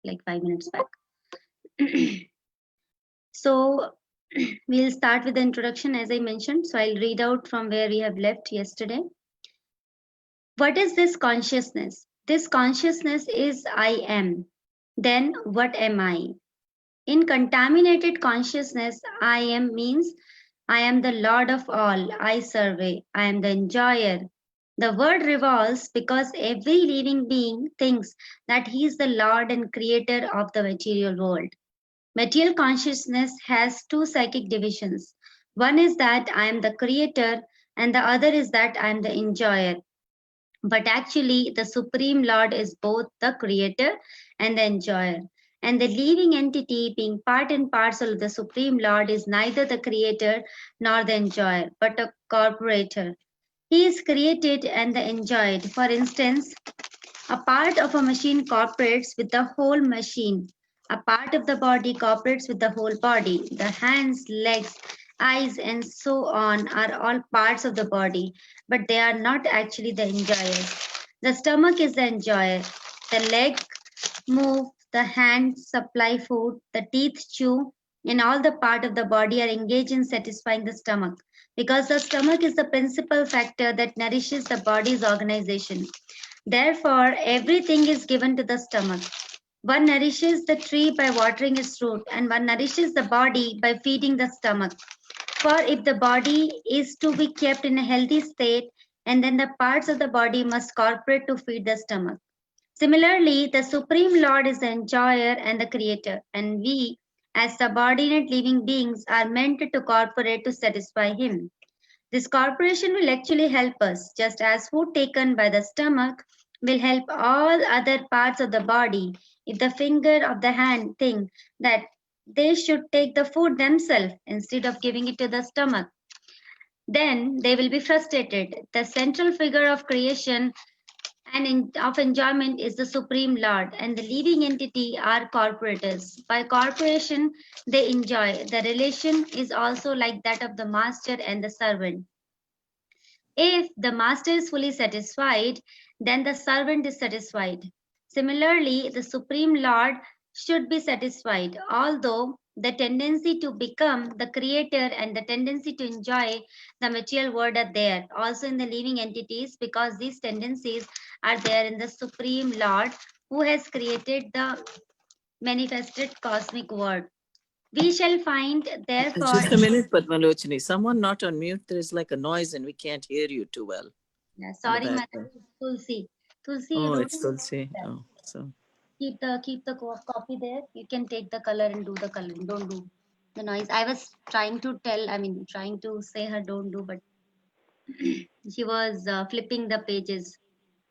like 5 minutes back. So we'll start with the introduction as I mentioned. So I'll read out from where we have left yesterday. What is this consciousness? This consciousness is I am. Then what am I? In contaminated consciousness, I am means I am the Lord of all, I survey, I am the enjoyer. The word revolves because every living being thinks that he is the Lord and creator of the material world. Material consciousness has two psychic divisions. One is that I am the creator, and the other is that I am the enjoyer. But actually, the Supreme Lord is both the creator and the enjoyer. And the living entity, being part and parcel of the Supreme Lord, is neither the creator nor the enjoyer, but a corporator. He is created and the enjoyed. For instance, a part of a machine cooperates with the whole machine. A part of the body cooperates with the whole body. The hands, legs, eyes, and so on are all parts of the body, but they are not actually the enjoyers. The stomach is the enjoyer. The leg move, the hands supply food, the teeth chew, and all the part of the body are engaged in satisfying the stomach, because the stomach is the principal factor that nourishes the body's organization. Therefore, everything is given to the stomach. One nourishes the tree by watering its root, and one nourishes the body by feeding the stomach. For if the body is to be kept in a healthy state, and then the parts of the body must cooperate to feed the stomach. Similarly, the Supreme Lord is the enjoyer and the creator, and we, as subordinate living beings, are meant to cooperate to satisfy Him. This cooperation will actually help us, just as food taken by the stomach will help all other parts of the body. If the finger of the hand think that they should take the food themselves instead of giving it to the stomach, then they will be frustrated. The central figure of creation and of enjoyment is the Supreme Lord, and the living entity are corporators. By corporation, they enjoy. The relation is also like that of the master and the servant. If the master is fully satisfied, then the servant is satisfied. Similarly, the Supreme Lord should be satisfied, although the tendency to become the creator and the tendency to enjoy the material world are there, also in the living entities, because these tendencies are there in the Supreme Lord who has created the manifested cosmic world. We shall find, therefore. Just a minute, Padmalochini. Someone not on mute. There is like a noise and we can't hear you too well. Yeah, sorry, Madam Tulsi. Tulsi, you Oh, don't it's Tulsi. Oh, so keep the copy there. You can take the color and do the coloring. Don't do the noise. I was trying to tell, trying to say her don't do, but she was flipping the pages.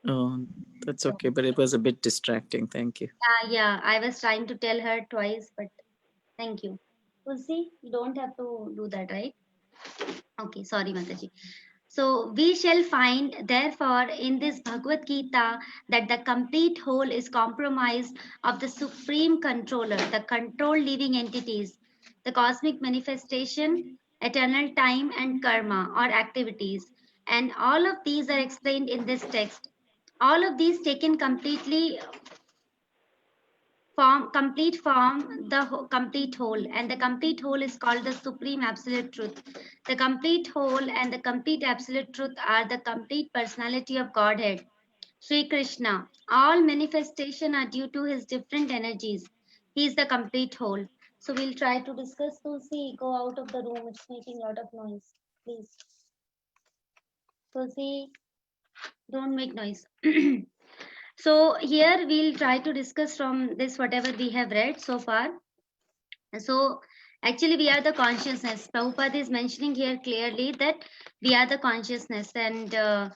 oh, that's So, okay, but it was a bit distracting. Thank you. yeah, I was trying to tell her twice, but thank you. Tulsi, you don't have to do that, right? Okay, sorry, Mataji. So we shall find, therefore, in this Bhagavad Gita that the complete whole is compromised of the supreme controller, the controlled living entities, the cosmic manifestation, eternal time, and karma or activities. And all of these are explained in this text. All of these taken completely complete form the complete whole, and the complete whole is called the supreme absolute truth. The complete whole and the complete absolute truth are the complete personality of Godhead, Sri Krishna. All manifestation are due to his different energies. He is the complete whole. So we'll try to discuss. Tulsi, go out of the room, it's making a lot of noise, please. Tulsi, don't make noise. So here we'll try to discuss from this whatever we have read so far. So actually we are the consciousness. Prabhupada is mentioning here clearly that we are the consciousness, and uh,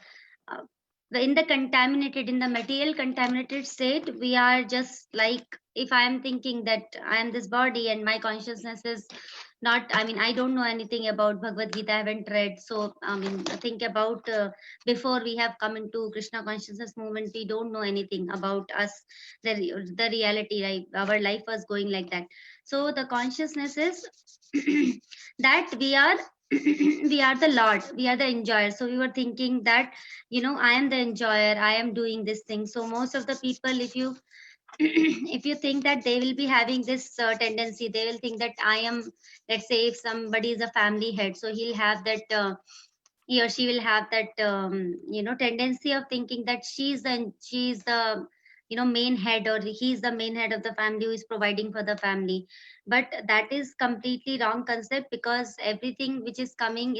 in the material contaminated state, we are just like, if I am thinking that I am this body and my consciousness is not, I don't know anything about Bhagavad Gita, I haven't read. So think about before we have come into Krishna consciousness movement, we don't know anything about us, the reality, right? Our life was going like that. So the consciousness is that we are we are the Lord, we are the enjoyer. So we were thinking that, I am the enjoyer, I am doing this thing. So most of the people, if you if you think that they will be having this tendency, they will think that I am, let's say if somebody is a family head, so he'll have that he or she will have that tendency of thinking that she's the main head, or he's the main head of the family who is providing for the family. But that is completely wrong concept, because everything which is coming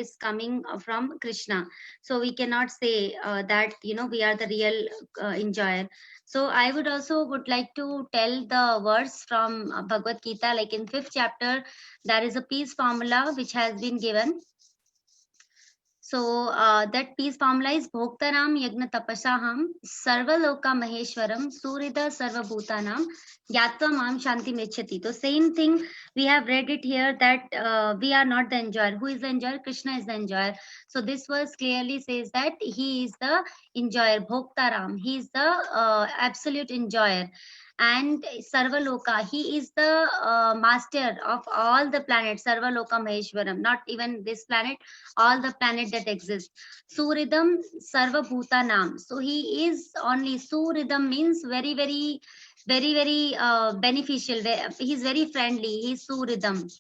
from Krishna. So we cannot say that we are the real enjoyer. So I would also would like to tell the verse from Bhagavad Gita, like in 5th chapter there is a peace formula which has been given. So that peace formula is Bhoktaram Yagna Tapasaham Sarvaloka Maheshwaram Surida Sarvabhutanam Yatva Mam Shanti Mechati. So same thing we have read it here, that we are not the enjoyer. Who is the enjoyer? Krishna is the enjoyer. So this verse clearly says that he is the enjoyer, Bhoktaram. He is the absolute enjoyer. And Sarvaloka, he is the master of all the planets, Sarvaloka Maheshwaram, not even this planet, all the planet that exist. Suridam Sarva Bhutanam. So he is only, Suridam means very, very, very, very beneficial. He's very friendly. He's Suridam.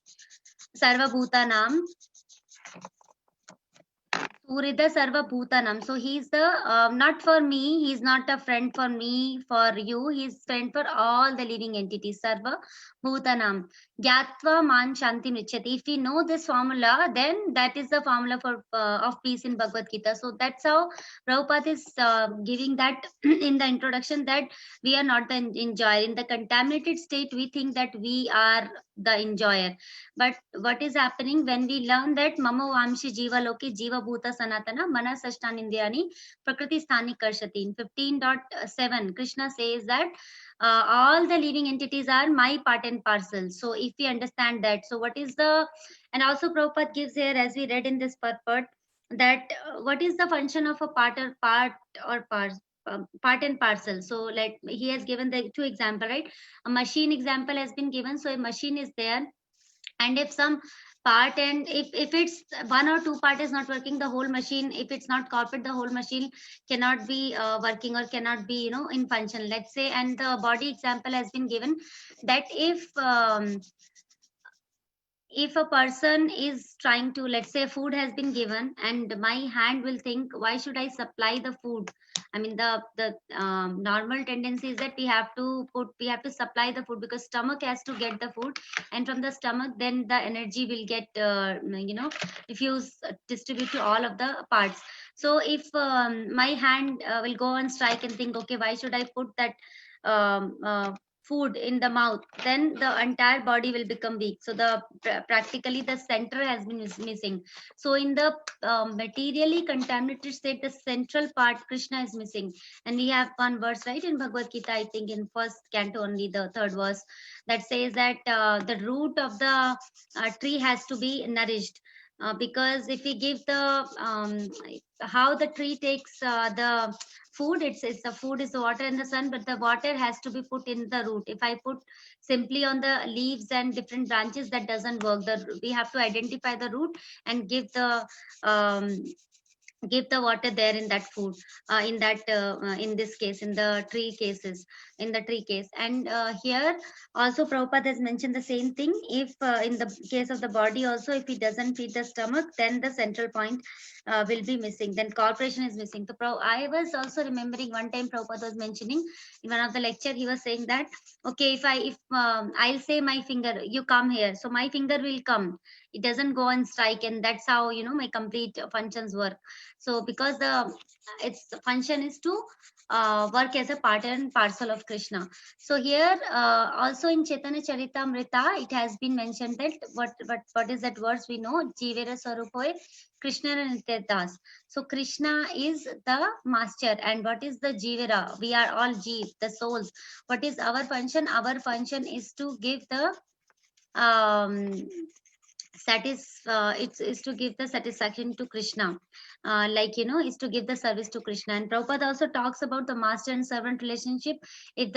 Sarva Bhutanam. Surida Sarva Bhutanam. So he's the not for me, he's not a friend for me, for you, he's friend for all the living entities. Sarva Bhutanam. Gyatva Man Shanti Mrichati. If we know this formula, then that is the formula for of peace in Bhagavad Gita. So that's how Prabhupada is giving that in the introduction, that we are not the enjoyer. In the contaminated state, we think that we are the enjoyer. But what is happening when we learn that Mamo Vamshi Jiva Loki Jiva Bhuta Sanatana Mana Sashtan Indiani Prakriti Sthani Karshati. In 15.7, Krishna says that all the living entities are my part and parcel. So if we understand that, so what is the, and also Prabhupada gives here, as we read in this purport, that what is the function of a part and parcel. So like he has given the two example, right? A machine example has been given. So a machine is there, and if some part, and if it's one or two part is not working, the whole machine, if it's not cooperated, the whole machine cannot be working, or cannot be in function, let's say. And the body example has been given, that if a person is trying to, let's say food has been given, and my hand will think, why should I supply the food? I mean, the normal tendency is that we have to supply the food, because stomach has to get the food, and from the stomach then the energy will get diffuse, distribute to all of the parts. So if my hand will go and strike and think, okay, why should I put that food in the mouth, then the entire body will become weak. So the practically the center has been missing. So in the materially contaminated state, the central part Krishna is missing. And we have one verse, right, in Bhagavad Gita, I think in first canto only, the third verse, that says that the root of the tree has to be nourished. Because if we give the how the tree takes the food, it's the food is the water and the sun, but the water has to be put in the root. If I put simply on the leaves and different branches, that doesn't work. We have to identify the root and um, give the water there in that food, in this case, in the tree cases, in the tree case. And here also Prabhupada has mentioned the same thing. If in the case of the body also, if it doesn't feed the stomach, then the central point will be missing, then corporation is missing. So I was also remembering one time Prabhupada was mentioning in one of the lecture, he was saying that, okay, if I'll say my finger, you come here, so my finger will come, it doesn't go and strike, and that's how my complete functions work. So because its function is to work as a part and parcel of Krishna. So here also in Chaitanya Charitamrita, it has been mentioned that what is that verse we know, Jivera Sarupoe Krishna Nityadas. So Krishna is the master, and what is the Jivera? We are all Jeev, the souls. What is our function? Our function is to give the it's to give the satisfaction to Krishna, like is to give the service to Krishna. And Prabhupada also talks about the master and servant relationship. If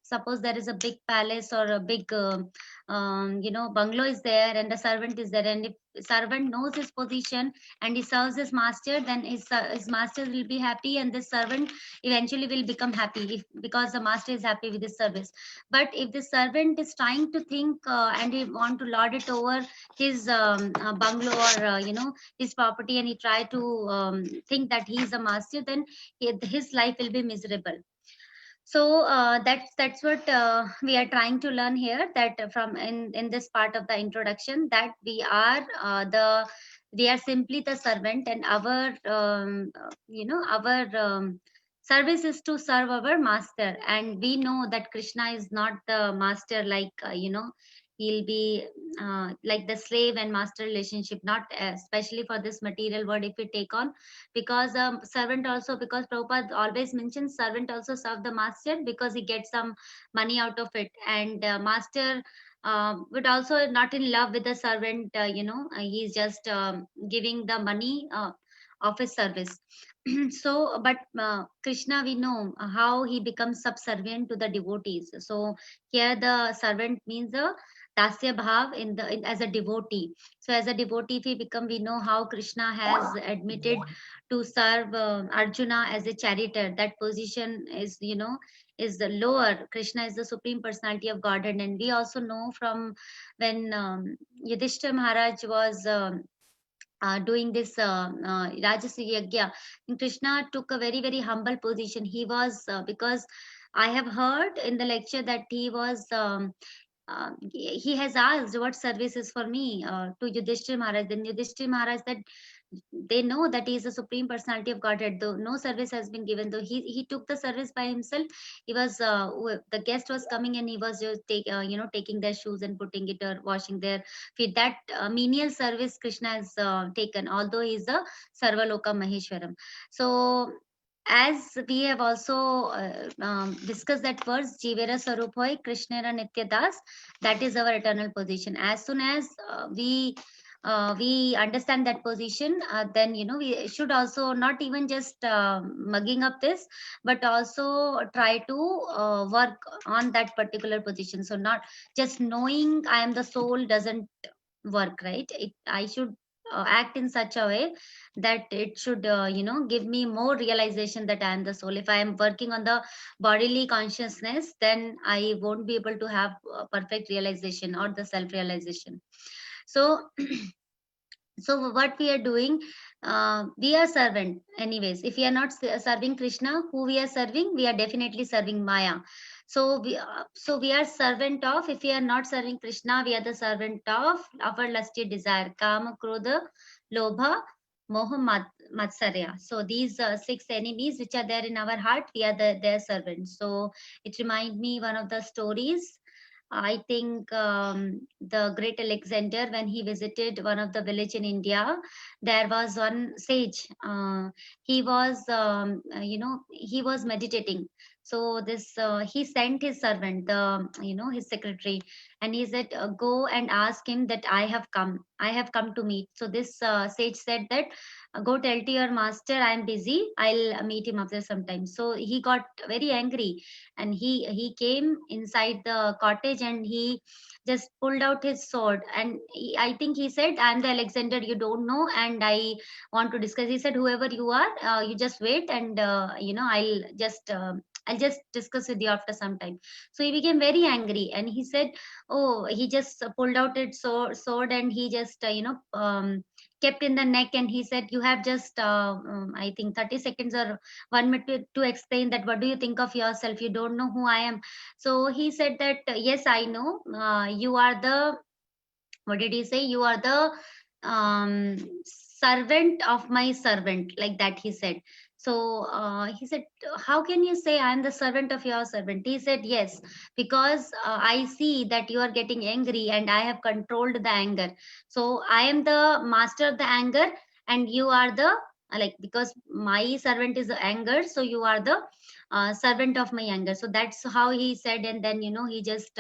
suppose there is a big palace or a big bungalow is there, and the servant is there, and if servant knows his position and he serves his master, then his master will be happy, and the servant eventually will become happy, because the master is happy with his service. But if the servant is trying to think and he want to lord it over his bungalow, or his property, and he try to think that he is a master, then his life will be miserable. So that's what we are trying to learn here, that from in this part of the introduction, that we are simply the servant, and our service is to serve our master. And we know that Krishna is not the master, like he'll be like the slave and master relationship, not especially for this material world if we take on. Because servant also, because Prabhupada always mentions servant also serve the master, because he gets some money out of it. And master would also not in love with the servant, he's just giving the money of his service. So but Krishna, we know how he becomes subservient to the devotees. So here the servant means the dasya bhav as a devotee. So as a devotee, if we know how Krishna has admitted to serve Arjuna as a charioteer. That position is the lower. Krishna is the supreme personality of Godhead. And we also know from when Yudhishthira Maharaj was doing this Rajasuya Yagya, and Krishna took a very, very humble position. He was, because I have heard in the lecture that he has asked what service is for me to Yudhishthira Maharaj. Then Yudhishthira Maharaj said, they know that he is the supreme personality of Godhead, though no service has been given, though he took the service by himself. He was the guest was coming, and he was just taking their shoes and putting it, or washing their feet. That menial service Krishna has taken, although he is the Sarvaloka Maheshwaram. So as we have also discussed that verse, Jivera Sarup Hoy Krishnera Nitya Das, that is our eternal position. As soon as we understand that position, then we should also not even just mugging up this, but also try to work on that particular position. So not just knowing I am the soul doesn't work, right? I should act in such a way that it should give me more realization that I am the soul. If I am working on the bodily consciousness, then I won't be able to have perfect realization or the self realization. So so what we are doing, we are servant anyways. If we are not serving Krishna, who we are serving? We are definitely serving Maya. So we are servant of, if we are not serving Krishna, we are the servant of our lusty desire, kama, krodha, lobha, moha, matsarya. So these 6 enemies which are there in our heart, we are their servants. So it reminds me one of the stories. I think the great Alexander, when he visited one of the village in India, there was one sage. He was, he was meditating. So this he sent his servant, his secretary, and he said, "Go and ask him that I have come. I have come to meet." So this sage said that, "Go tell to your master I am busy. I'll meet him after some time." So he got very angry, and he came inside the cottage, and he just pulled out his sword. And I think he said, "I'm the Alexander you don't know, and I want to discuss." He said, "Whoever you are, you just wait, and I'll just discuss with you after some time." So he became very angry, and he said, "Oh," he just pulled out his sword, and he just kept in the neck, and he said, "You have just I think 30 seconds or 1 minute to explain that. What do you think of yourself? You don't know who I am." So he said that, "Yes, I know. You are the," what did he say? "You are the servant of my servant," like that he said. So he said, "How can you say I am the servant of your servant?" He said, "Yes, because I see that you are getting angry, and I have controlled the anger. So I am the master of the anger, and you are the like, because my servant is anger, so you are the servant of my anger. So that's how he said. And then, he just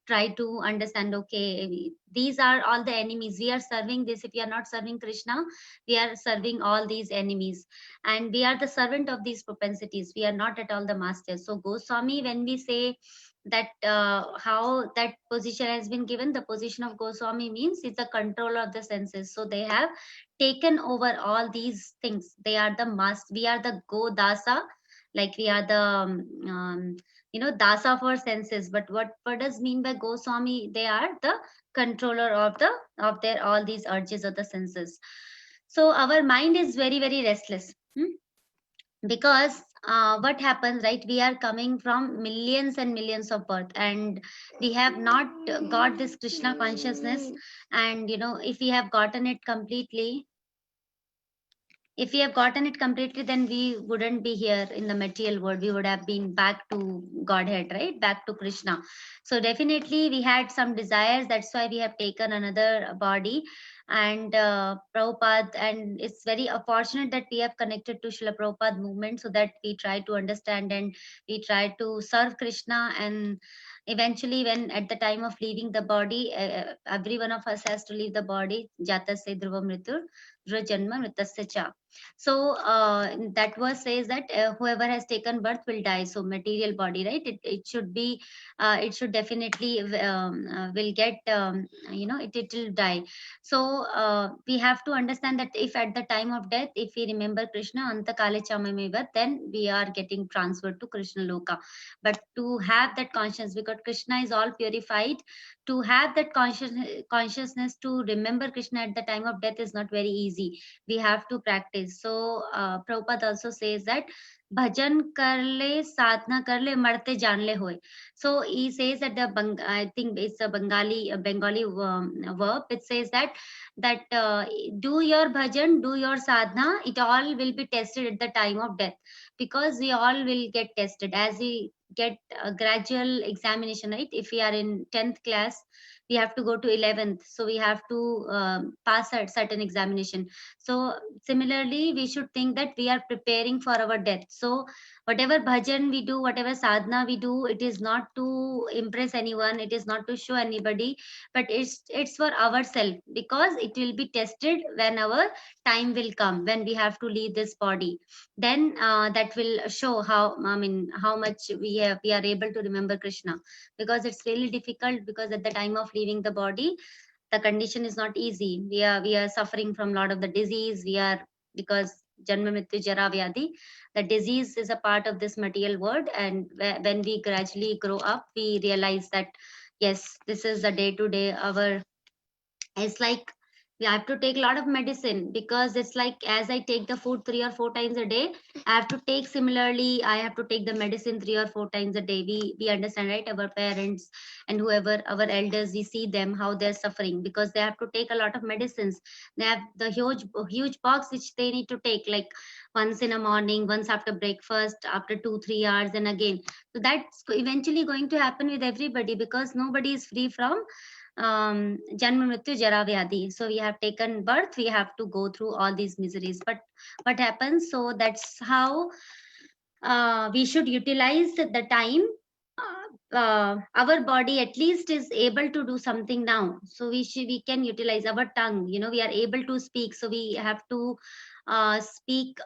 tried to understand, okay, these are all the enemies we are serving. This, if we are not serving Krishna, we are serving all these enemies, and we are the servant of these propensities. We are not at all the master. So Goswami, when we say that how that position has been given, the position of Goswami means it's a controller of the senses. So they have taken over all these things. They are the master. We are the Godasa, like we are the dasa for senses. But what does mean by Goswami? They are the controller of their all these urges of the senses. So our mind is very, very restless. Because what happens, right? We are coming from millions and millions of birth, and we have not got this Krishna consciousness. And if we have gotten it completely, then we wouldn't be here in the material world. We would have been back to Godhead, right? Back to Krishna. So definitely we had some desires. That's why we have taken another body. And Prabhupada, and it's very fortunate that we have connected to Srila Prabhupada movement, so that we try to understand and we try to serve Krishna. And eventually, when at the time of leaving the body, every one of us has to leave the body. Jatasya dhruva mrityur, dhruva janma mritasya cha. So that verse says that whoever has taken birth will die. So material body, right? It should be, it should definitely will get, it will die. So we have to understand that if at the time of death, if we remember Krishna, anta kale chamameva, then we are getting transferred to Krishna loka. But to have that conscience, because Krishna is all purified, to have that consciousness to remember Krishna at the time of death is not very easy. We have to practice. So Prabhupada also says that bhajan karle, sadhana karle, marte janle hoy. So he says that I think it's a Bengali verb. It says that do your bhajan, do your sadhana, it all will be tested at the time of death, because we all will get tested as we get a gradual examination, right? If we are in 10th class, we have to go to 11th, so we have to pass a certain examination. So similarly, we should think that we are preparing for our death. So whatever bhajan we do, whatever sadhana we do, it is not to impress anyone, it is not to show anybody, but it's for ourselves, because it will be tested when our time will come, when we have to leave this body. Then that will show how much we are able to remember Krishna, because it's really difficult, because at the time of leaving the body, the condition is not easy. We are suffering from a lot of the disease. Because janma mrityu jara vyadhi, the disease is a part of this material world. And when we gradually grow up, we realize that yes, this is the day to day. It's like we have to take a lot of medicine, because it's like as I take the food 3 or 4 times a day, I have to take similarly, I have to take the medicine 3 or 4 times a day. We understand, right? Our parents and whoever, our elders, we see them how they're suffering, because they have to take a lot of medicines. They have the huge box which they need to take, like once in the morning, once after breakfast, after 2-3 hours, and again. So that's eventually going to happen with everybody, because nobody is free from janma mrityu jara vyadhi. So we have taken birth, we have to go through all these miseries. But what happens? So that's how we should utilize the time. Our body at least is able to do something now, so we can utilize our tongue. We are able to speak, so we have to speak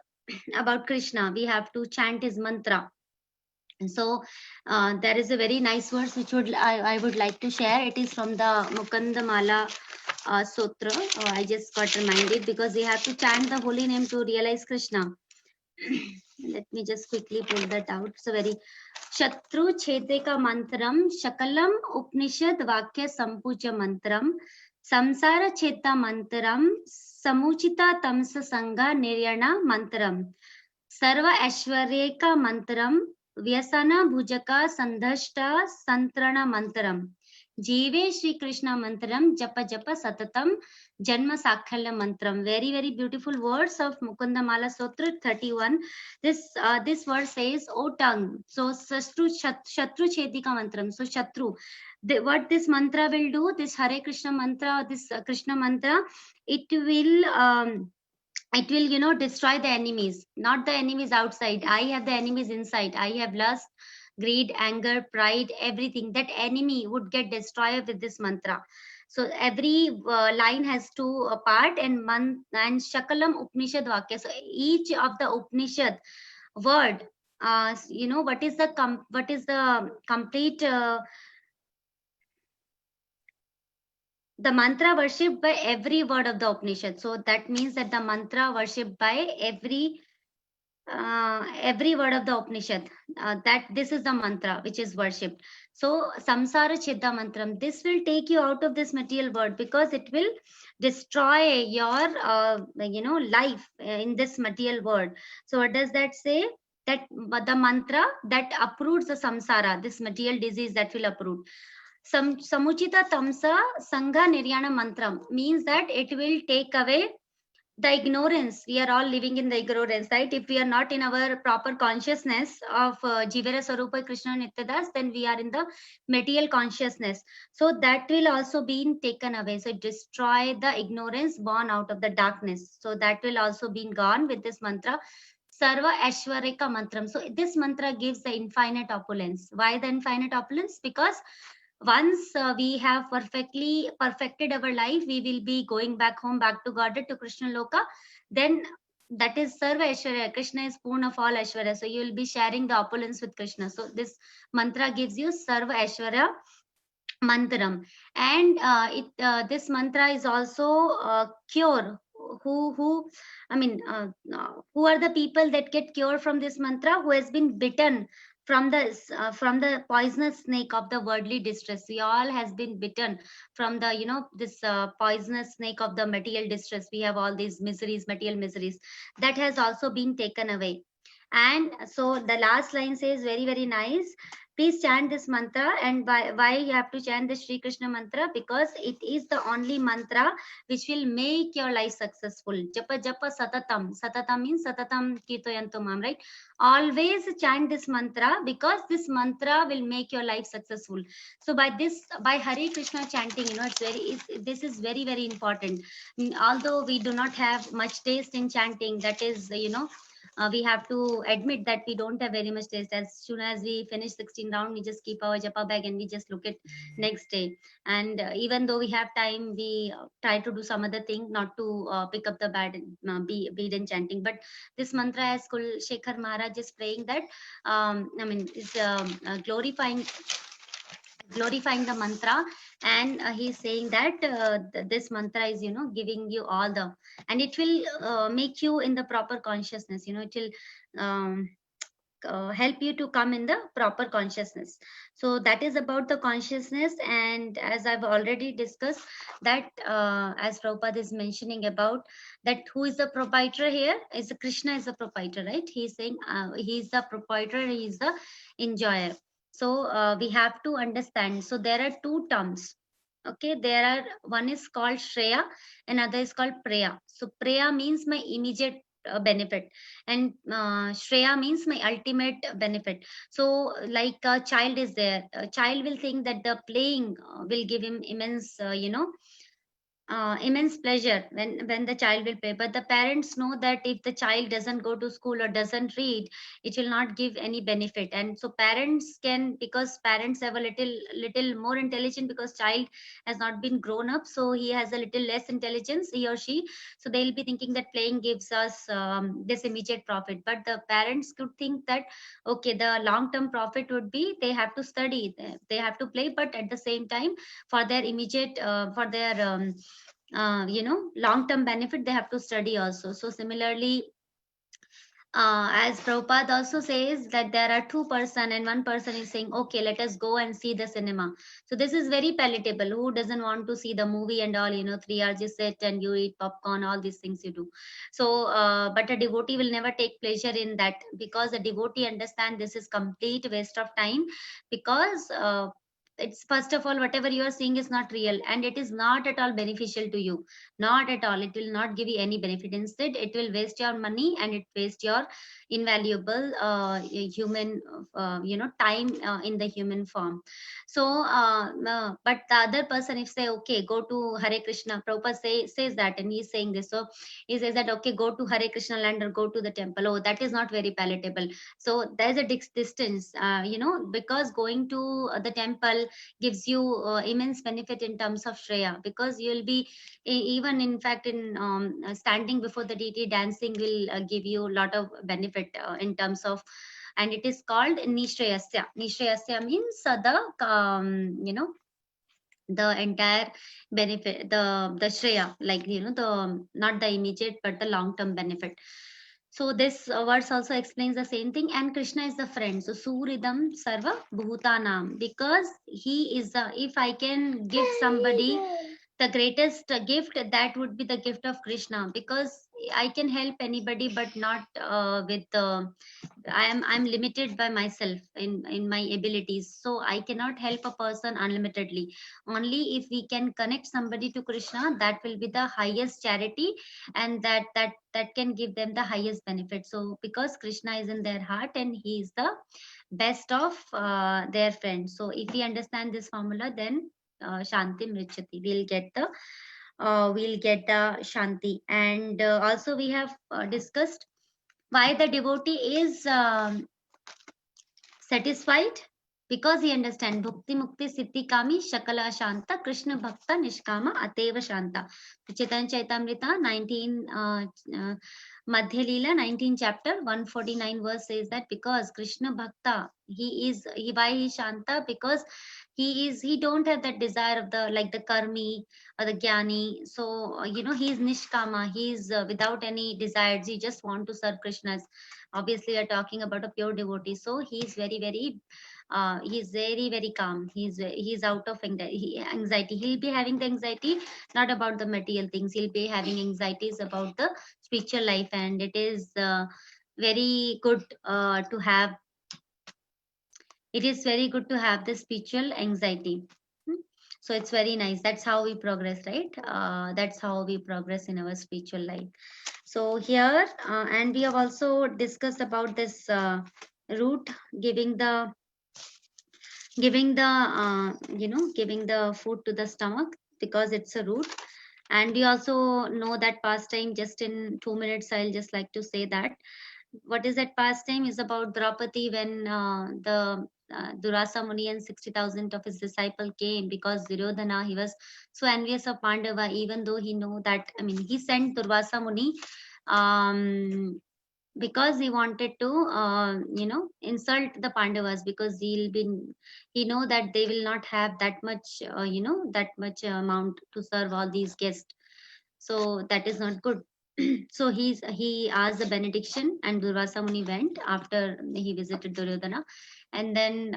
about Krishna. We have to chant his mantra. And so there is a very nice verse which I would like to share. It is from the Mukundamala Sutra. I just got reminded, because we have to chant the holy name to realize Krishna. Let me just quickly pull that out. It's a very Shatru Chedeka Mantram Shakalam Upanishad Vakya Sampuja Mantram Samsara Cheta Mantram Samuchita Tamsa Sangha Niryana Mantram Sarva Ashwaryeka Mantram Vyasana Bhujaka Sandhashta Santrana Mantram Jive Shri Krishna Mantram Japa Japa Satatam Janma Sakhalya Mantram. Very, very beautiful words of Mukundamala Sutra 31. This verse says, O tongue. So Shatru Chedika Mantram. So Shatru. What this mantra will do, this Hare Krishna mantra, this Krishna mantra, it will it will destroy the enemies, not the enemies outside. I have the enemies inside. I have lust, greed, anger, pride, everything. That enemy would get destroyed with this mantra. So every line has two part, and Shakalam Upanishad Vakya. So each of the Upanishad word, what is the complete the mantra worshipped by every word of the Upanishad. So that means that the mantra worshipped by every word of the Upanishad, that this is the mantra which is worshipped. So samsara chitta mantram, this will take you out of this material world, because it will destroy your life in this material world. So what does that say? That the mantra that uproots the samsara, this material disease that will uproot. Samuchita tamsa sangha niryana mantram means that it will take away the ignorance. We are all living in the ignorance, right? If we are not in our proper consciousness of Jivara Sarupa Krishna Nityadas, then we are in the material consciousness. So that will also be taken away. So destroy the ignorance born out of the darkness. So that will also be gone with this mantra. Sarva Ashwarika Mantram. So this mantra gives the infinite opulence. Why the infinite opulence? Because once we have perfected our life, we will be going back home, back to Godhead, to Krishna Loka. Then that is Sarva Aishwarya. Krishna is Purna of all Aishwarya. So you will be sharing the opulence with Krishna. So this mantra gives you Sarva Aishwarya Mantram. And this mantra is also cure. Who I mean, who are the people that get cured from this mantra? Who has been bitten from the poisonous snake of the worldly distress. We all has been bitten from the this poisonous snake of the material distress. We have all these miseries, material miseries, that has also been taken away. And so the last line says very, very nice. Please chant this mantra. And why you have to chant the Sri Krishna mantra? Because it is the only mantra which will make your life successful. Japa japa satatam. Satatam means satatam kirtayantumam, right? Always chant this mantra, because this mantra will make your life successful. So by Hare Krishna chanting, this is very, very important. Although we do not have much taste in chanting, that is, we have to admit that we don't have very much taste. As soon as we finish 16 round, we just keep our japa bag and we just look at next day. And even though we have time, we try to do some other thing, not to pick up the bead and chanting. But this mantra, as Kul Shekhar Maharaj is praying, that is glorifying the mantra. And he's saying that this mantra is giving you all the, and it will make you in the proper consciousness. It will help you to come in the proper consciousness. So that is about the consciousness. And as I've already discussed, that as Prabhupada is mentioning about that, who is the proprietor here? Is Krishna is the proprietor, right? He's saying he's the proprietor, he is the enjoyer. So we have to understand. So there are two terms. Okay, one is called Shreya, another is called Preya. So Preya means my immediate benefit, and Shreya means my ultimate benefit. So like a child is there, a child will think that the playing will give him immense immense pleasure when the child will play. But the parents know that if the child doesn't go to school or doesn't read, it will not give any benefit. And so parents can, because parents have a little more intelligent, because child has not been grown up, so he has a little less intelligence, he or she. So they'll be thinking that playing gives us this immediate profit. But the parents could think that, okay, the long term profit would be they have to study, they have to play, but at the same time, for their immediate for their long term benefit, they have to study also. So similarly, as Prabhupada also says, that there are two person, and one person is saying, okay, let us go and see the cinema. So this is very palatable. Who doesn't want to see the movie and all, 3 hours you sit and you eat popcorn, all these things you do. So but a devotee will never take pleasure in that, because a devotee understand this is complete waste of time. Because it's first of all, whatever you are seeing is not real, and it is not at all beneficial to you. Not at all. It will not give you any benefit. Instead, it will waste your money, and it waste your invaluable human time in the human form. So but the other person, if say, okay, go to Hare Krishna, Prabhupada says that, and he's saying this. So he says that, okay, go to Hare Krishna land or go to the temple. Oh, that is not very palatable. So there's a distance, because going to the temple gives you immense benefit in terms of Shreya, because you'll be even, in fact, in standing before the deity, dancing will give you a lot of benefit in terms of, and it is called Nishrayasya. Nishrayasya means the entire benefit, the Shreya, like, the not the immediate but the long term benefit. So this verse also explains the same thing. And Krishna is the friend. So Suridam Sarva Bhutanam, because he is the, if I can give somebody the greatest gift, that would be the gift of Krishna, because I can help anybody, but not with I'm limited by myself in my abilities. So I cannot help a person unlimitedly. Only if we can connect somebody to Krishna, that will be the highest charity, and that can give them the highest benefit. So because Krishna is in their heart, and he is the best of their friends. So if we understand this formula, then Shanti Mrichati, we'll get the Shanti. And also we have discussed why the devotee is satisfied, because he understands bhukti mukti siddhi kami shakala shanta Krishna bhakta nishkama ateva shanta. Chaitanya Chaitamrita 19 Madhya Leela 19 chapter 149 verse says that, because Krishna bhakta, why he is shanta, because he don't have that desire of the, like the karmi or the jnani. So he is nishkama, he is without any desires, he just want to serve Krishna. Obviously we are talking about a pure devotee. So he's very calm. He's out of anxiety. He'll be having the anxiety not about the material things, he'll be having anxieties about the spiritual life. And it is very good to have, it is very good to have the spiritual anxiety. Hmm. So it's very nice. That's how we progress, right? That's how we progress in our spiritual life. So here, and we have also discussed about this root, giving the giving the food to the stomach, because it's a root. And we also know that pastime. Just in 2 minutes, I'll just like to say that what is that pastime is about Draupadi, when the Durasa Muni and 60,000 of his disciple came, because Duryodhana, he was so envious of Pandava, even though he know that, I mean, he sent Durvasa Muni um, because he wanted to insult the Pandavas, because he know that they will not have that much that much amount to serve all these guests. So that is not good. So he asked the benediction, and Durvasa Muni went after he visited Duryodhana. And then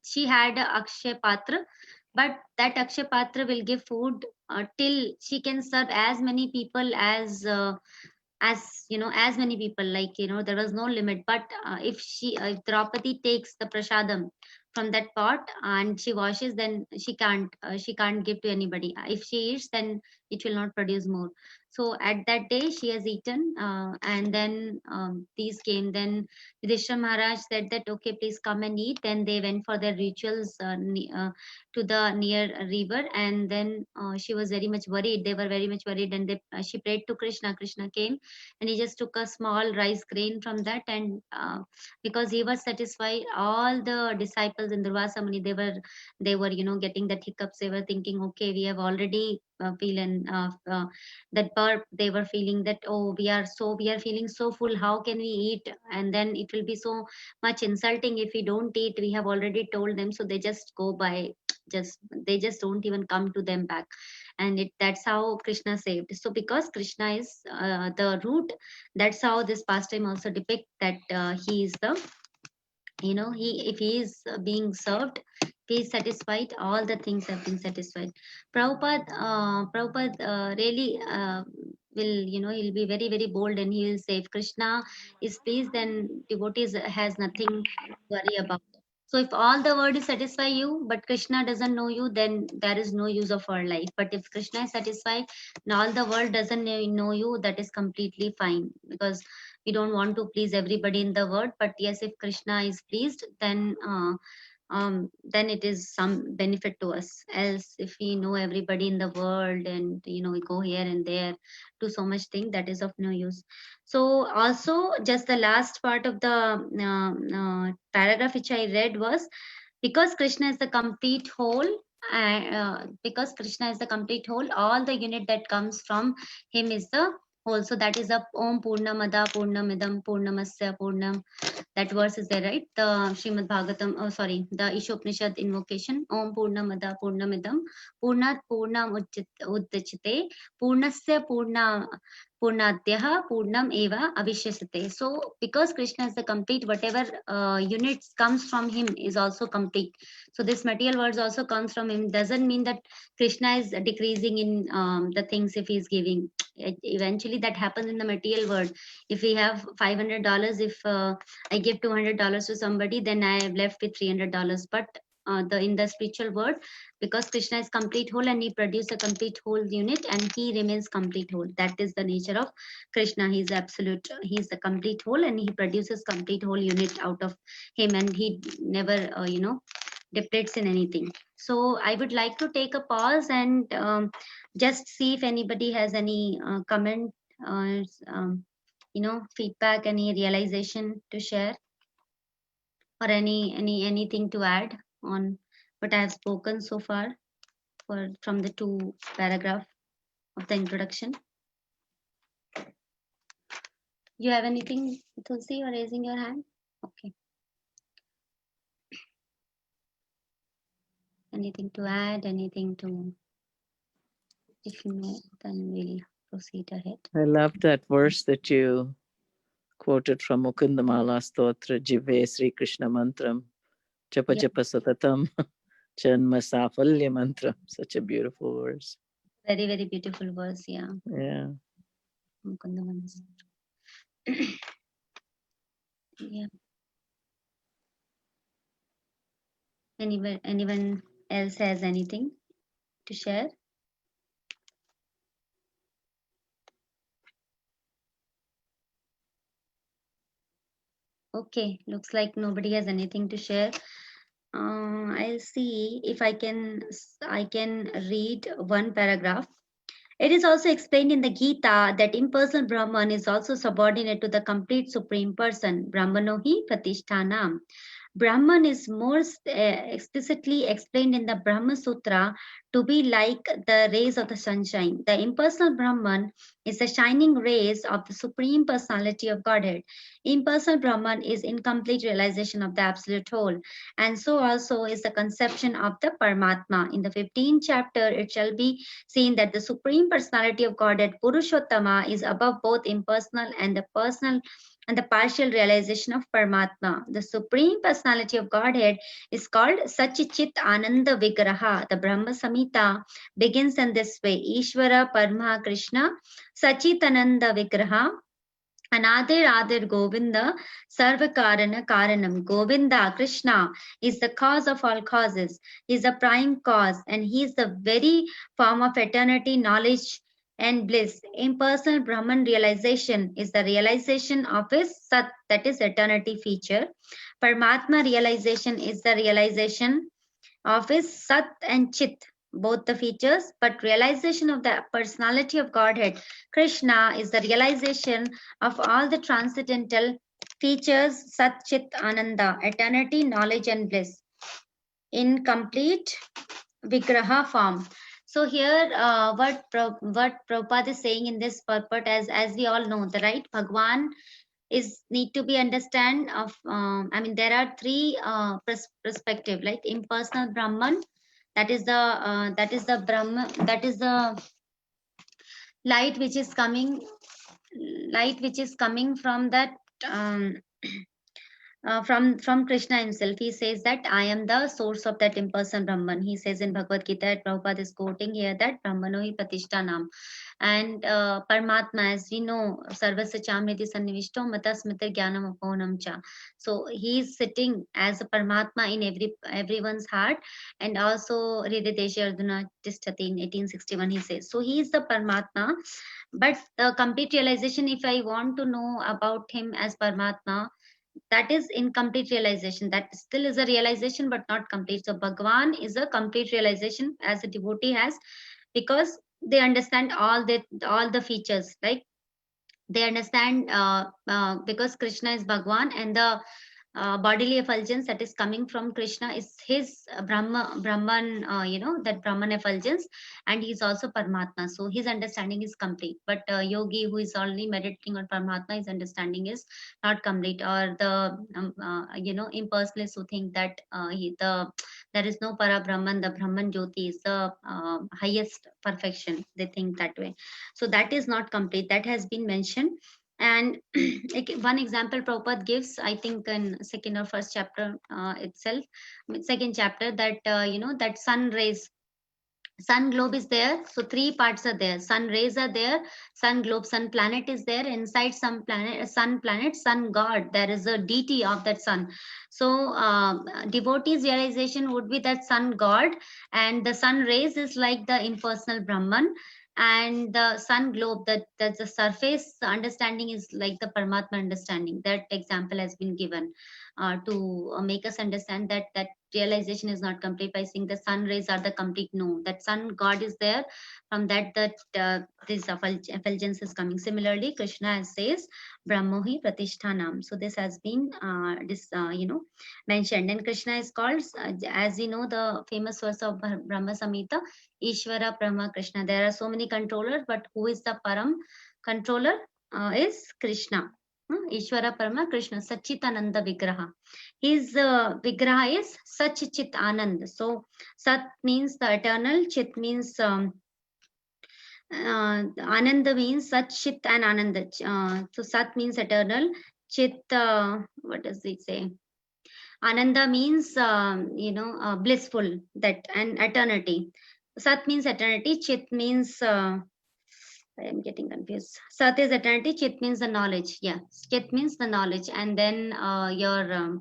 she had a Akshay Patra, but that Akshay Patra will give food till she can serve as many people as many people, like, there was no limit. But if Draupadi takes the prasadam from that pot and she washes, then she can't give to anybody. If she eats, then it will not produce more. So at that day she has eaten, and then these came. Then Yudhishthira Maharaj said that, okay, please come and eat. Then they went for their rituals to the near river. And then she was very much worried, they were very much worried. And she prayed to Krishna. Krishna came, and he just took a small rice grain from that. And because he was satisfied, all the disciples in Durvasa Muni, they were getting that hiccups. They were thinking, okay, we have already feeling that burp. They were feeling that, oh, we are feeling so full, how can we eat? And then it will be so much insulting if we don't eat, we have already told them. So they just go by, they just don't even come to them back. And that's how Krishna saved. So because Krishna is the root, that's how this pastime also depict that he is the, he if he is being served, if he is satisfied, all the things have been satisfied. Prabhupada really will, he'll be very very bold, and he will say, if Krishna is pleased, then devotees has nothing to worry about. So if all the world is satisfy you, but Krishna doesn't know you, then there is no use of our life. But if Krishna is satisfied and all the world doesn't know you, that is completely fine, because we don't want to please everybody in the world. But yes, if Krishna is pleased, then it is some benefit to us. Else, if we know everybody in the world and we go here and there, do so much thing, that is of no use. So also, just the last part of the paragraph which I read was, because Krishna is the complete whole, because Krishna is the complete whole, all the unit that comes from him is the whole. So that is a Om Purnamada Purnamidam Purnamasya Purnam. That verse is there, right? The Srimad Bhagavatam, the Ishopanishad invocation. Om Purnamada Purnamidam Purnat Purnam Uddachite Purnasya Purnadhyaha Purnam Eva Avishyasate. So because Krishna is the complete, whatever units comes from him is also complete. So this material words also comes from him. Doesn't mean that Krishna is decreasing in the things if he is giving. Eventually that happens in the material world. If we have $500, if I give $200 to somebody, then I am left with $300. But in the spiritual world, because Krishna is complete whole and he produces a complete whole unit and he remains complete whole. That is the nature of Krishna. He is absolute. He is the complete whole and he produces complete whole unit out of him, and he never depletes in anything. So I would like to take a pause and just see if anybody has any comment or feedback, any realization to share, or anything to add on what I have spoken so far from the 2 paragraph of the introduction. You have anything, Tulsi? You're raising your hand. Okay. Anything to add? Anything to? If no, then we'll proceed ahead. I love that verse that you quoted from Mukundamala Stotra, Jive Sri Krishna Mantram, Japa Japa Satatam, Janma Safalya Mantram. Such a beautiful verse. Very, very beautiful verse, yeah. Yeah. Mukundamala. Yeah. Anyone else has anything to share? Okay, looks like nobody has anything to share. I'll see if I can read one paragraph. It is also explained in the Gita that impersonal Brahman is also subordinate to the complete Supreme Person, Brahmano hi Pratishthanam. Brahman is more explicitly explained in the Brahma Sutra to be like the rays of the sunshine. The impersonal Brahman is the shining rays of the Supreme Personality of Godhead. Impersonal Brahman is incomplete realization of the Absolute Whole, and so also is the conception of the Paramatma. In the 15th chapter, it shall be seen that the Supreme Personality of Godhead, Purushottama, is above both impersonal and the personal and the partial realization of Paramatma. The Supreme Personality of Godhead is called Sachichit Ananda Vigraha. The Brahma Samhita begins in this way: Ishvara Parama Krishna Sachitananda Vigraha Anadir Adir Govinda Sarvakarana Karanam. Govinda, Krishna, is the cause of all causes. He is the prime cause, and he is the very form of eternity, knowledge, and bliss. Impersonal Brahman realization is the realization of his Sat, that is eternity feature. Paramatma realization is the realization of his Sat and Chit, both the features, but realization of the personality of Godhead, Krishna, is the realization of all the transcendental features, Sat Chit Ananda, eternity, knowledge, and bliss, in complete Vigraha form. So here, what Prabhupada is saying in this purport, as we all know, the right Bhagwan is need to be understand of. There are 3 perspective, like impersonal Brahman, that is the Brahma, that is the light which is coming from that from Krishna himself. He says that I am the source of that impersonal Brahman. He says in Bhagavad Gita, that Prabhupada is quoting here that Brahmano hi Pratishtanam. And Paramatma, as we know, Sarvasya Chamriti Sannivishto Mata Smriti Jnanam Apohanam Cha. So he is sitting as a Paramatma in everyone's heart. And also Hridayesha Arduna Tishtati in 1861 he says. So he is the Paramatma. But the complete realization, if I want to know about him as Paramatma, that is incomplete realization. That still is a realization but not complete. So Bhagwan is a complete realization as a devotee has, because they understand all the features, right? They understand because Krishna is Bhagwan, and the bodily effulgence that is coming from Krishna is his Brahman, that Brahman effulgence, and he's also Paramatma. So his understanding is complete. But yogi who is only meditating on Paramatma, his understanding is not complete. Or the impersonalists who think that there is no Para Brahman, the Brahman Jyoti is the highest perfection. They think that way. So that is not complete. That has been mentioned. And one example Prabhupada gives, I think in second or first chapter itself, second chapter, that that sun rays, sun globe is there. So three parts are there: sun rays are there, sun globe, sun planet is there. Inside sun planet, sun god, there is a deity of that sun. So devotees realization would be that sun god, and the sun rays is like the impersonal Brahman, and the sun globe, that's the surface understanding, is like the Paramatma understanding. That example has been given to make us understand that realization is not complete by saying the sun rays are the complete. No, that sun god is there. From that this effulgence is coming. Similarly, Krishna says Brahmohi Pratishtanam. So this has been mentioned. And Krishna is called, as we know, the famous verse of Brahma Samhita, Ishvara Brahma Krishna. There are so many controllers, but who is the Param controller? Is Krishna. Ishvara Parama Krishna, Satchitananda Vigraha. His Vigraha is Satchit Anand. So Sat means the eternal, Chit means Ananda means Satchit and Ananda. So Sat means eternal, Chit, what does it say? Ananda means blissful, that, and eternity. Sat means eternity, Chit means I am getting confused. Sat is eternity, Chit means the knowledge. Yeah, Chit means the knowledge. And then your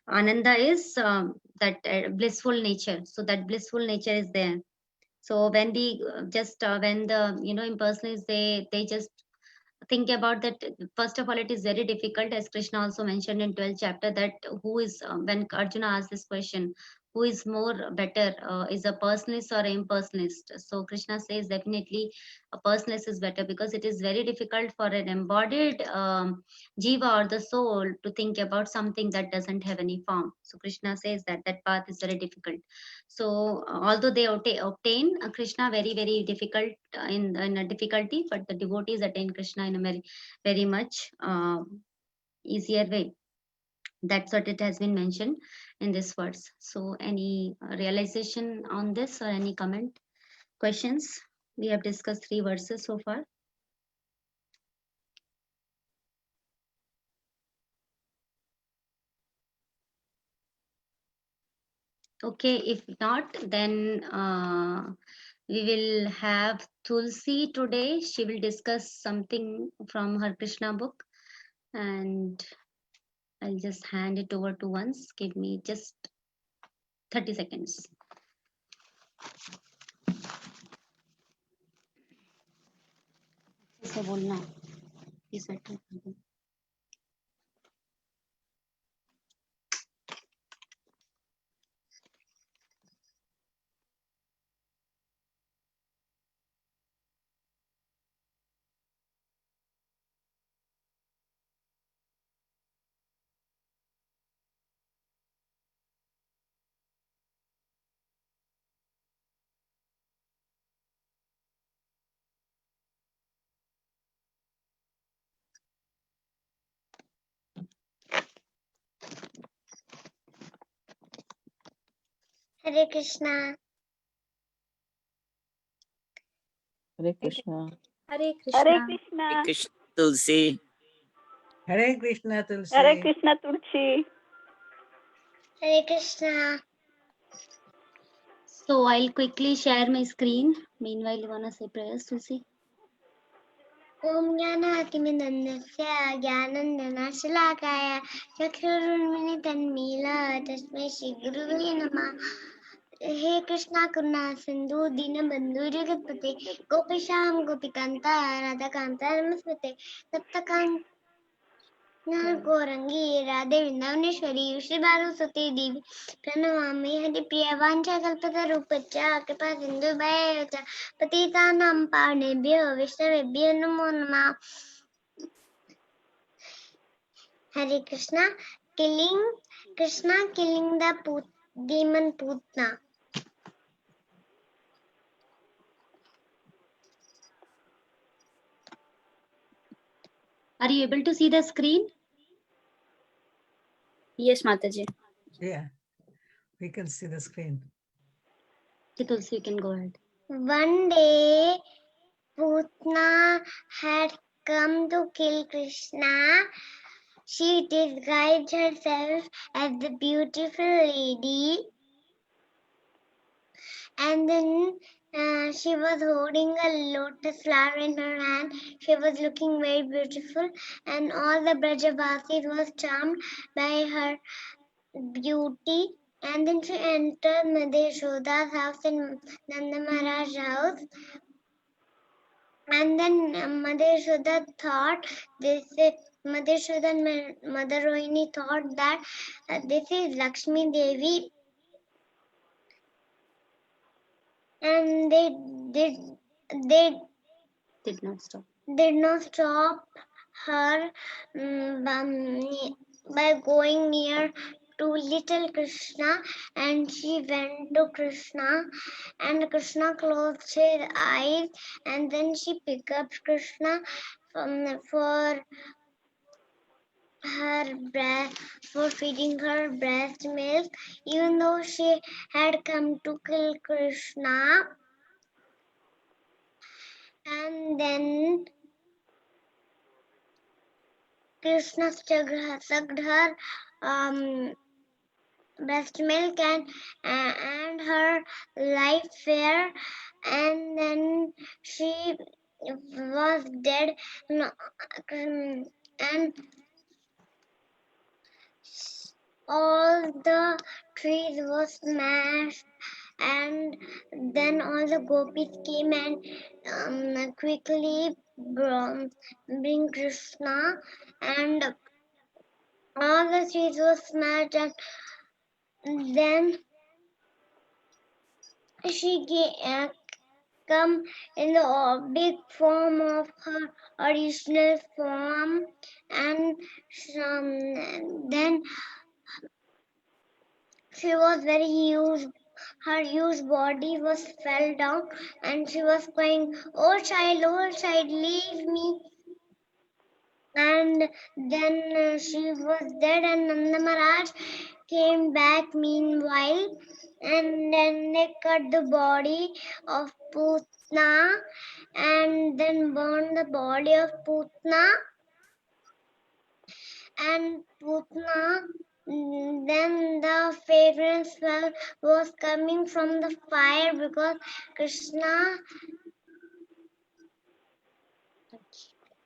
Ananda is that blissful nature. So that blissful nature is there. So when we when the impersonalists, they just think about that. First of all, it is very difficult, as Krishna also mentioned in 12th chapter, that who is when Arjuna asked this question, who is more better, is a personalist or an impersonalist? So Krishna says definitely a personalist is better, because it is very difficult for an embodied jiva or the soul to think about something that doesn't have any form. So Krishna says that path is very difficult. So although they obtain Krishna very very difficult in a difficulty, but the devotees attain Krishna in a very very much easier way. That's what it has been mentioned in this verse. So any realization on this, or any comment, questions? We have discussed 3 verses so far. Okay, if not, then we will have Tulsi today. She will discuss something from her Krishna book, and I'll just hand it over to once. Give me just 30 seconds. ऐसे बोलना इस Hare Krishna. Hare Krishna. Hare Hare Krishna. Krishna. Krishna Tulsi. Hare Krishna Tulsi. Hare Krishna Tulsi. Hare Krishna. So I'll quickly share my screen. Meanwhile, you wanna say prayers, Tulsi? Om Jnanatimirandasya Jnanandanashalakaya Chakshurunmilitanmila Tasmai Shri Gurave Namah. He Krishna Karuna Sindhu Dinabandhu Jagatpate Gopisham Gopikanta Radhakanta Namaste Saptakanta Gaurangi Radhe Vrindavaneshwari Shri Bharaswati Devi Pranamami Haripriya Vanchakalpatarupacha Kripa Sindhu Bhayavacha Patitanam Pavnebhyo Vishnavebhyo Namo Namah. Hare Krishna killing the demon Putna. Are you able to see the screen? Yes, Mataji. Yeah, we can see the screen. Okay, Tulsi, you can go ahead. One day Putna had come to kill Krishna. She disguised herself as the beautiful lady, and then she was holding a lotus flower in her hand. She was looking very beautiful, and all the Brajavasis was charmed by her beauty. And then she entered Mother Yashoda's house and Nanda Maharaj's house. And then Mother Yashoda thought Mother Yashoda and Mother Rohini thought that this is Lakshmi Devi, and they Did not stop. did not stop her by going near to little Krishna, and she went to Krishna, and Krishna closed his eyes, and then she picked up Krishna for feeding her breast milk, even though she had come to kill Krishna. And then Krishna sucked her breast milk and her life fair, and then she was dead, and all the trees were smashed, and then all the gopis came and quickly bring Krishna, and all the trees were smashed, and then she come in the big form of her original form, and then she was very huge. Her huge body was fell down, and she was crying, oh child, leave me." And then she was dead, and Nanda Maharaj came back meanwhile, and then they cut the body of Putna and then burned the body of Putna, and Putna, then the fragrance smell was coming from the fire because Krishna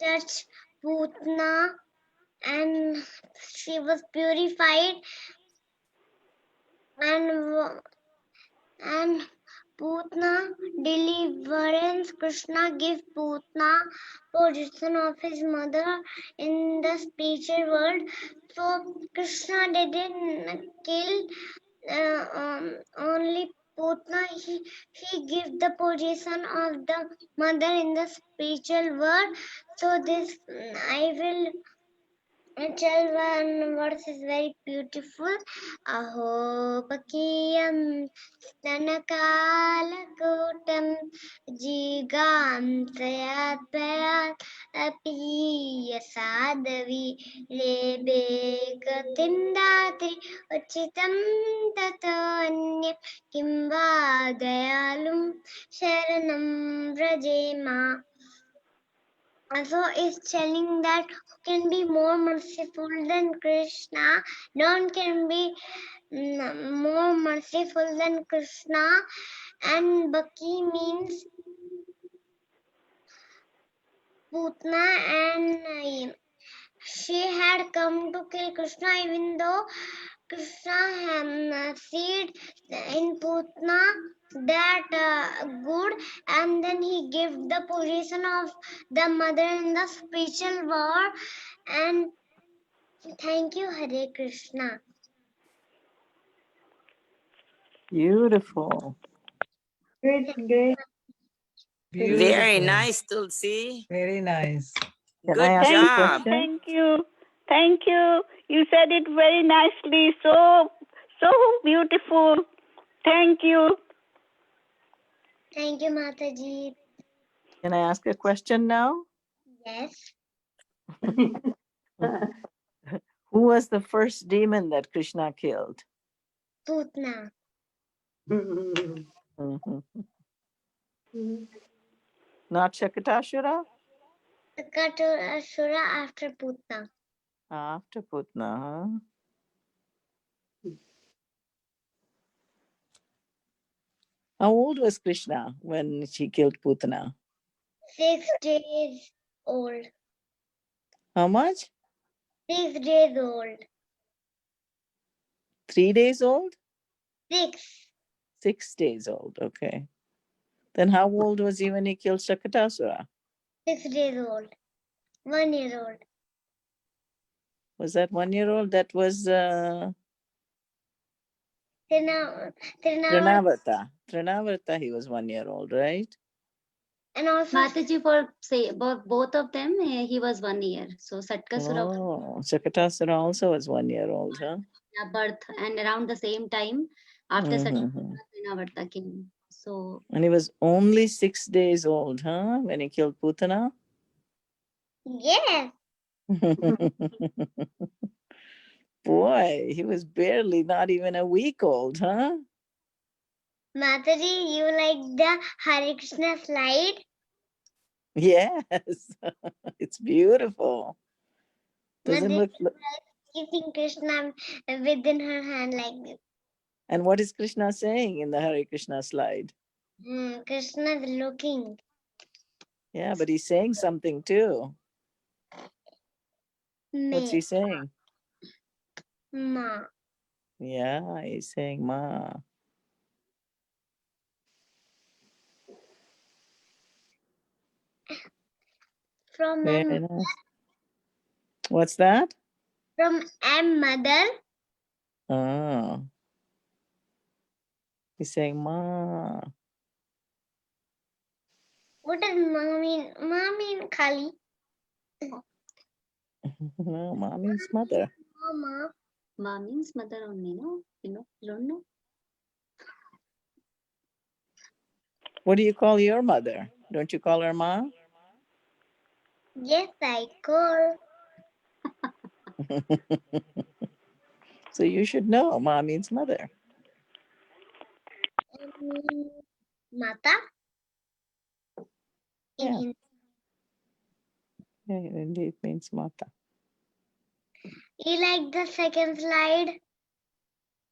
touched Putna and she was purified, and Putna deliverance. Krishna gave Putna position of his mother in the spiritual world. So Krishna didn't kill only Putna. He gave the position of the mother in the spiritual world. So this I will tell one verse is very beautiful. Aho pakiyam stanakalakutam jigam sayat api yasadavi lebe katindati uchitam tatanya kimva dayalum sharanam vrajema. Also is telling that who can be more merciful than Krishna? None can be more merciful than Krishna, and Baki means Putna, and she had come to kill Krishna even though Krishna had seed in Putna that good, and then he gave the position of the mother in the spiritual war. And thank you, Hare Krishna. Beautiful. Great, great. Beautiful. Very nice, Tulsi. Very nice. Can Good I ask a job. question? Thank you. Thank you. You said it very nicely. So beautiful. Thank you. Thank you, Mataji. Can I ask a question now? Yes. Who was the first demon that Krishna killed? Putna. Mhm. Not Shakatashura? Asura after Putna. After Putna, huh? How old was Krishna when she killed Putana? 6 days old. How much? 6 days old. 3 days old? 6. 6 days old, okay. Then how old was he when he killed Shakatasura? 6 days old. 1 year old. Was that 1 year old? That was Trinavarta. Trinavarta, he was 1 year old, right? And also Mataji, for say both of them, he was 1 year. So Satkasura was Oh, Shakatasura also was 1 year old, huh? birth, and around the same time after Mhm. Satkasura, Trinavarta came. So And he was only 6 days old, huh? When he killed Putana? yes. Boy, he was barely not even a week old, huh? Mataji, you like the Hare Krishna slide? Yes, it's beautiful. Doesn't Mataji look. keeping Krishna within her hand like this. And what is Krishna saying in the Hare Krishna slide? Krishna is looking. Yeah, but he's saying something too. What's he Me. saying? Ma. Yeah, he's saying Ma. From Very M. nice. What's that? From M mother. Oh, he's saying Ma. What does Ma mean? Ma mean Kali. No, Ma means mother. Mama. Ma means mother only, no? You don't know? What do you call your mother? Don't you call her Ma? Yes, I call. So you should know Ma means mother. Mata. In Yeah. Hindi. Yeah, indeed means Mata. You like the second slide?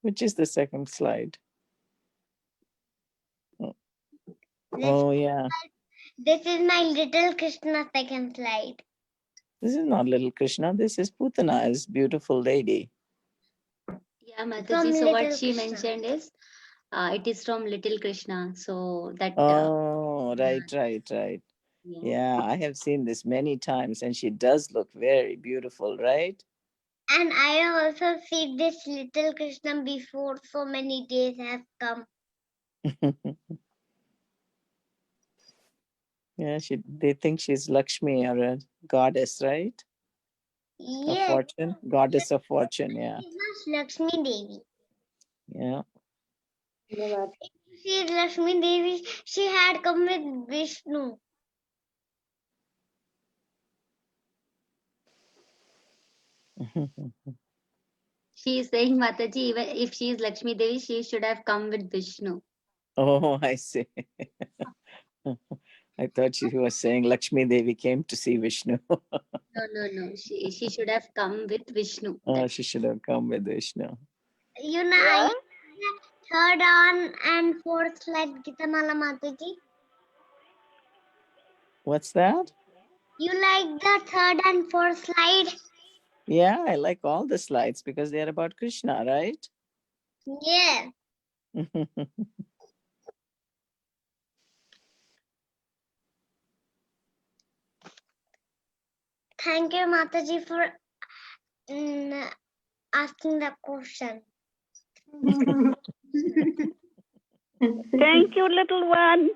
Which is the second slide? This, Oh, yeah. this is my little Krishna second slide. This is not little Krishna. This is Putana's beautiful lady. Yeah, From Mataji. So what little she Krishna. mentioned is it is from Little Krishna. So that Oh, right. yeah. Yeah, I have seen this many times, and she does look very beautiful, right? And I also see this little Krishna before so many days have come. Yeah, they think she's Lakshmi or a goddess, right? Of Yes. fortune, goddess of fortune. Yeah, She's not Lakshmi Devi. yeah. She is Lakshmi Devi. She had come with Vishnu. She is saying, Mataji, even if she is Lakshmi Devi, she should have come with Vishnu. Oh, I see. I thought she was saying Lakshmi Devi came to see Vishnu. No. She should have come with Vishnu. She should have come with Vishnu. You know, Yeah? third on and fourth slide, Gitamala Mataji. What's that? You like the third and fourth slide? Yeah, I like all the slides because they're about Krishna, right? Yeah. Thank you, Mataji, for asking the question. Thank you, little one.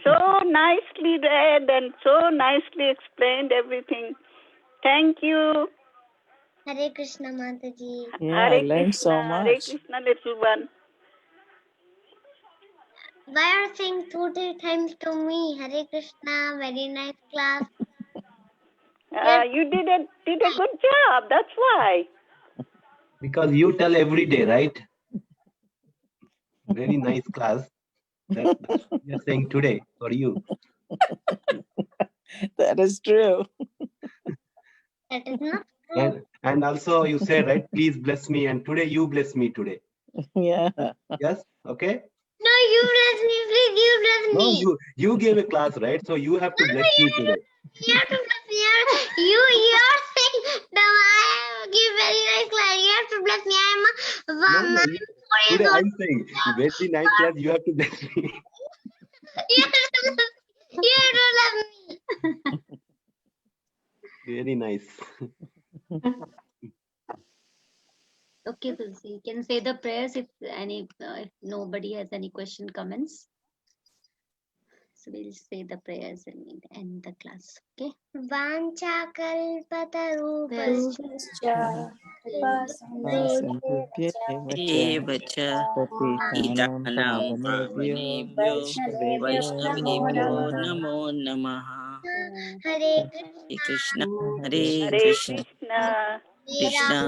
So nicely read and so nicely explained everything. Thank you. Hare Krishna, Mataji. Yeah, I learned so Hare much. Krishna, little one. Why are you saying 2-3 times to me? Hare Krishna, very nice class. You did a good job. That's why. Because you tell every day, right? Very nice class. That's what you're saying today for you. That is true. That is not true. And also you say, right, please bless me. And today you bless me today. Yeah. Yes? Okay? No, you bless me, please. You bless No, me. you gave a class, right? So you have to bless me today. You have to bless me. You're saying that I give very nice class. You have to bless me. No, today I'm saying very nice class, you have to bless me. You have to bless me. Very nice. Okay, Tulsi, you can say the prayers if nobody has any question, comments. So we'll say the prayers and end the class. Okay. Vancha kalpatarupascha एव च पतितानां पावनेभ्यो वैष्णवेभ्यो नमो नमः Hare Hare Krishna Hare Hare Krishna Krishna. Krishna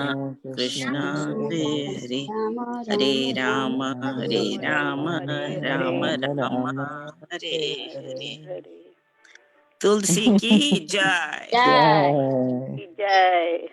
Krishna Hare Hare Hare Rama Hare Rama Rama Rama Hare Hare Tulsi ki jai. Jai. Jai.